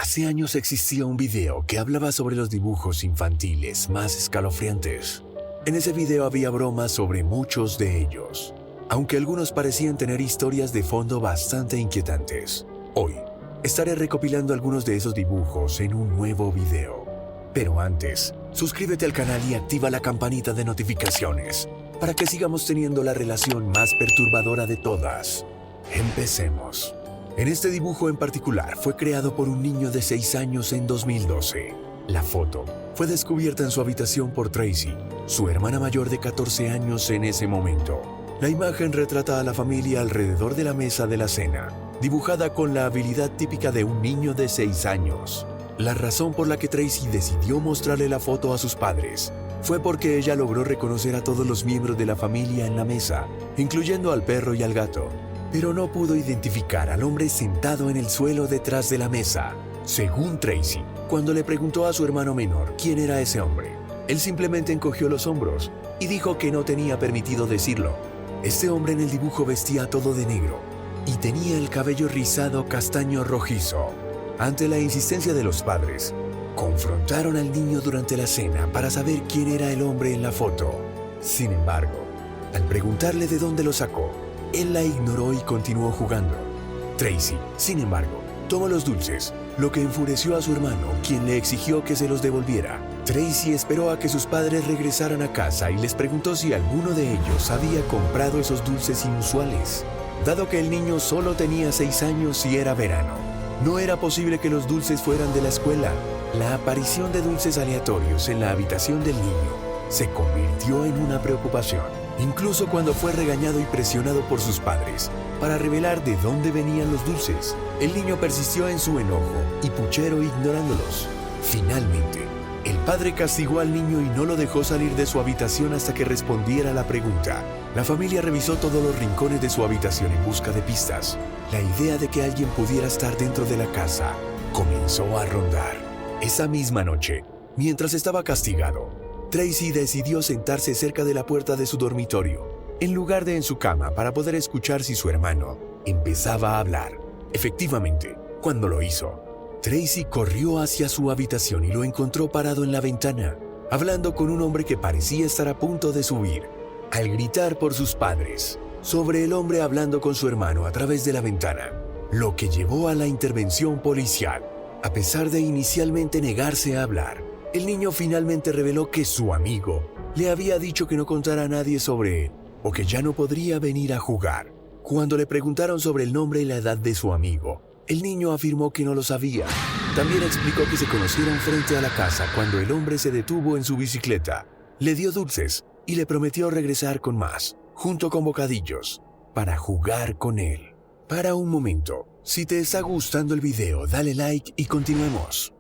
Hace años existía un video que hablaba sobre los dibujos infantiles más escalofriantes. En ese video había bromas sobre muchos de ellos, aunque algunos parecían tener historias de fondo bastante inquietantes. Hoy, estaré recopilando algunos de esos dibujos en un nuevo video. Pero antes, suscríbete al canal y activa la campanita de notificaciones para que sigamos teniendo la relación más perturbadora de todas. Empecemos. En este dibujo en particular fue creado por un niño de 6 años en 2012. La foto fue descubierta en su habitación por Tracy, su hermana mayor de 14 años en ese momento. La imagen retrata a la familia alrededor de la mesa de la cena, dibujada con la habilidad típica de un niño de 6 años. La razón por la que Tracy decidió mostrarle la foto a sus padres fue porque ella logró reconocer a todos los miembros de la familia en la mesa, incluyendo al perro y al gato, pero no pudo identificar al hombre sentado en el suelo detrás de la mesa. Según Tracy, cuando le preguntó a su hermano menor quién era ese hombre, él simplemente encogió los hombros y dijo que no tenía permitido decirlo. Este hombre en el dibujo vestía todo de negro y tenía el cabello rizado castaño rojizo. Ante la insistencia de los padres, confrontaron al niño durante la cena para saber quién era el hombre en la foto. Sin embargo, al preguntarle de dónde lo sacó, él la ignoró y continuó jugando. Tracy, sin embargo, tomó los dulces, lo que enfureció a su hermano, quien le exigió que se los devolviera. Tracy esperó a que sus padres regresaran a casa y les preguntó si alguno de ellos había comprado esos dulces inusuales. Dado que el niño solo tenía 6 años y era verano, no era posible que los dulces fueran de la escuela. La aparición de dulces aleatorios en la habitación del niño se convirtió en una preocupación, incluso cuando fue regañado y presionado por sus padres para revelar de dónde venían los dulces. El niño persistió en su enojo y puchero ignorándolos. Finalmente, el padre castigó al niño y no lo dejó salir de su habitación hasta que respondiera a la pregunta. La familia revisó todos los rincones de su habitación en busca de pistas. La idea de que alguien pudiera estar dentro de la casa comenzó a rondar. Esa misma noche, mientras estaba castigado, Tracy decidió sentarse cerca de la puerta de su dormitorio, en lugar de en su cama, para poder escuchar si su hermano empezaba a hablar. Efectivamente, cuando lo hizo, Tracy corrió hacia su habitación y lo encontró parado en la ventana, hablando con un hombre que parecía estar a punto de subir. Al gritar por sus padres sobre el hombre hablando con su hermano a través de la ventana, lo que llevó a la intervención policial. A pesar de inicialmente negarse a hablar, el niño finalmente reveló que su amigo le había dicho que no contara a nadie sobre él o que ya no podría venir a jugar. Cuando le preguntaron sobre el nombre y la edad de su amigo, el niño afirmó que no lo sabía. También explicó que se conocieron frente a la casa cuando el hombre se detuvo en su bicicleta, le dio dulces y le prometió regresar con más, junto con bocadillos, para jugar con él. Para un momento, si te está gustando el video, dale like y continuemos.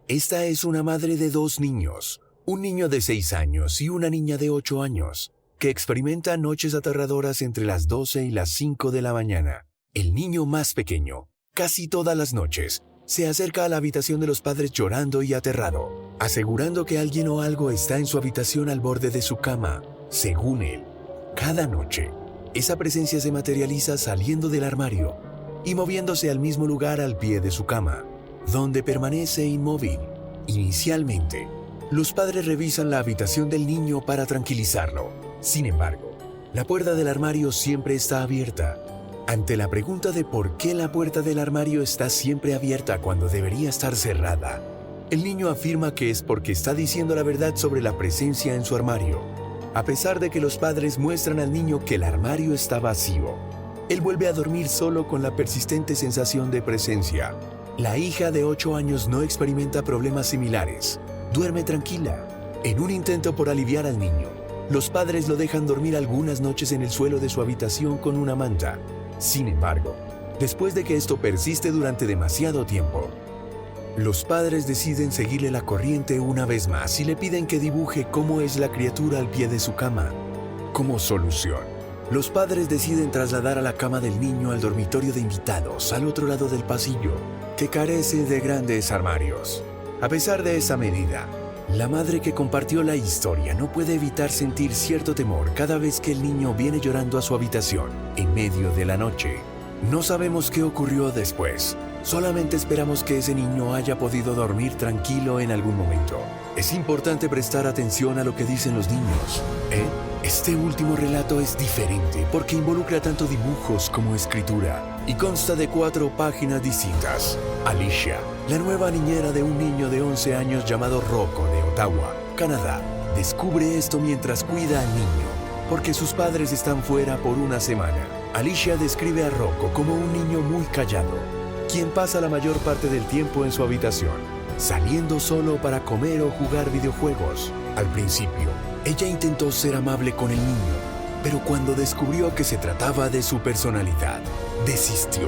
Esta es una madre de 2 niños, un niño de 6 años y una niña de 8 años, que experimentan noches aterradoras entre las 12 y las 5 de la mañana. El niño más pequeño, casi todas las noches, se acerca a la habitación de los padres llorando y aterrado, asegurando que alguien o algo está en su habitación al borde de su cama. Según él, cada noche, esa presencia se materializa saliendo del armario y moviéndose al mismo lugar al pie de su cama, donde permanece inmóvil. Inicialmente, los padres revisan la habitación del niño para tranquilizarlo. Sin embargo, la puerta del armario siempre está abierta. Ante la pregunta de por qué la puerta del armario está siempre abierta cuando debería estar cerrada, el niño afirma que es porque está diciendo la verdad sobre la presencia en su armario. A pesar de que los padres muestran al niño que el armario está vacío, él vuelve a dormir solo con la persistente sensación de presencia. La hija de 8 años no experimenta problemas similares. Duerme tranquila. En un intento por aliviar al niño, los padres lo dejan dormir algunas noches en el suelo de su habitación con una manta. Sin embargo, después de que esto persiste durante demasiado tiempo, los padres deciden seguirle la corriente una vez más y le piden que dibuje cómo es la criatura al pie de su cama. Como solución, los padres deciden trasladar a la cama del niño al dormitorio de invitados al otro lado del pasillo, que carece de grandes armarios. A pesar de esa medida, La madre que compartió la historia no puede evitar sentir cierto temor cada vez que el niño viene llorando a su habitación en medio de la noche. No sabemos qué ocurrió después. Solamente esperamos que ese niño haya podido dormir tranquilo en algún momento. Es importante prestar atención a lo que dicen los niños. Este último relato es diferente porque involucra tanto dibujos como escritura y consta de 4 páginas distintas. Alicia, la nueva niñera de un niño de 11 años llamado Rocco de Ottawa, Canadá, descubre esto mientras cuida al niño porque sus padres están fuera por una semana. Alicia describe a Rocco como un niño muy callado, quien pasa la mayor parte del tiempo en su habitación, saliendo solo para comer o jugar videojuegos. Al principio, ella intentó ser amable con el niño, pero cuando descubrió que se trataba de su personalidad, desistió.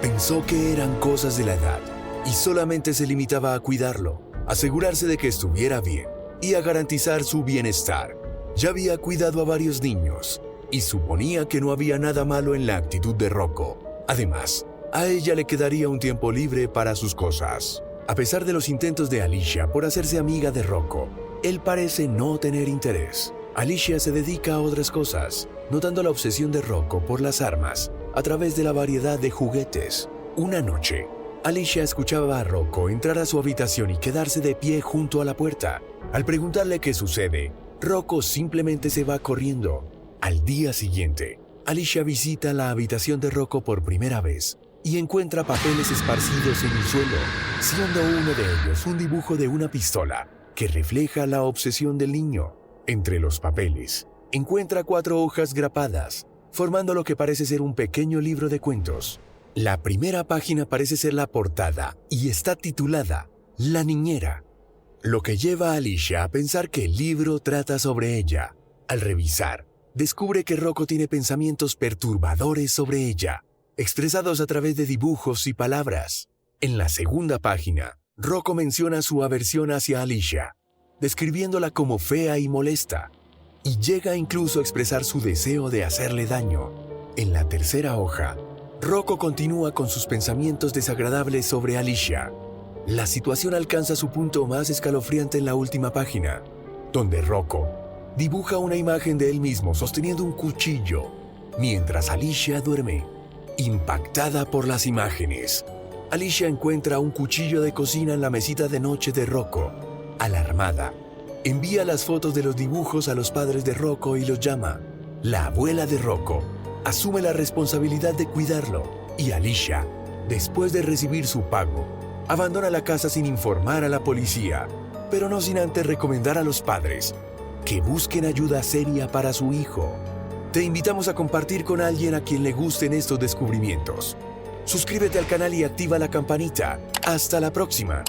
Pensó que eran cosas de la edad y solamente se limitaba a cuidarlo, asegurarse de que estuviera bien y a garantizar su bienestar. Ya había cuidado a varios niños y suponía que no había nada malo en la actitud de Rocco. Además, a ella le quedaría un tiempo libre para sus cosas. A pesar de los intentos de Alicia por hacerse amiga de Rocco, él parece no tener interés. Alicia se dedica a otras cosas, notando la obsesión de Rocco por las armas a través de la variedad de juguetes. Una noche, Alicia escuchaba a Rocco entrar a su habitación y quedarse de pie junto a la puerta. Al preguntarle qué sucede, Rocco simplemente se va corriendo. Al día siguiente, Alicia visita la habitación de Rocco por primera vez y encuentra papeles esparcidos en el suelo, siendo uno de ellos un dibujo de una pistola que refleja la obsesión del niño. Entre los papeles, encuentra 4 hojas grapadas, formando lo que parece ser un pequeño libro de cuentos. La primera página parece ser la portada y está titulada La niñera, lo que lleva a Alicia a pensar que el libro trata sobre ella. Al revisar, descubre que Rocco tiene pensamientos perturbadores sobre ella, expresados a través de dibujos y palabras. En la segunda página, Rocco menciona su aversión hacia Alicia, describiéndola como fea y molesta, y llega incluso a expresar su deseo de hacerle daño. En la tercera hoja, Rocco continúa con sus pensamientos desagradables sobre Alicia. La situación alcanza su punto más escalofriante en la última página, donde Rocco dibuja una imagen de él mismo sosteniendo un cuchillo, mientras Alicia duerme. Impactada por las imágenes, Alicia encuentra un cuchillo de cocina en la mesita de noche de Rocco. Alarmada, envía las fotos de los dibujos a los padres de Rocco y los llama. La abuela de Rocco asume la responsabilidad de cuidarlo y Alicia, después de recibir su pago, abandona la casa sin informar a la policía, pero no sin antes recomendar a los padres que busquen ayuda seria para su hijo. Te invitamos a compartir con alguien a quien le gusten estos descubrimientos. Suscríbete al canal y activa la campanita. ¡Hasta la próxima!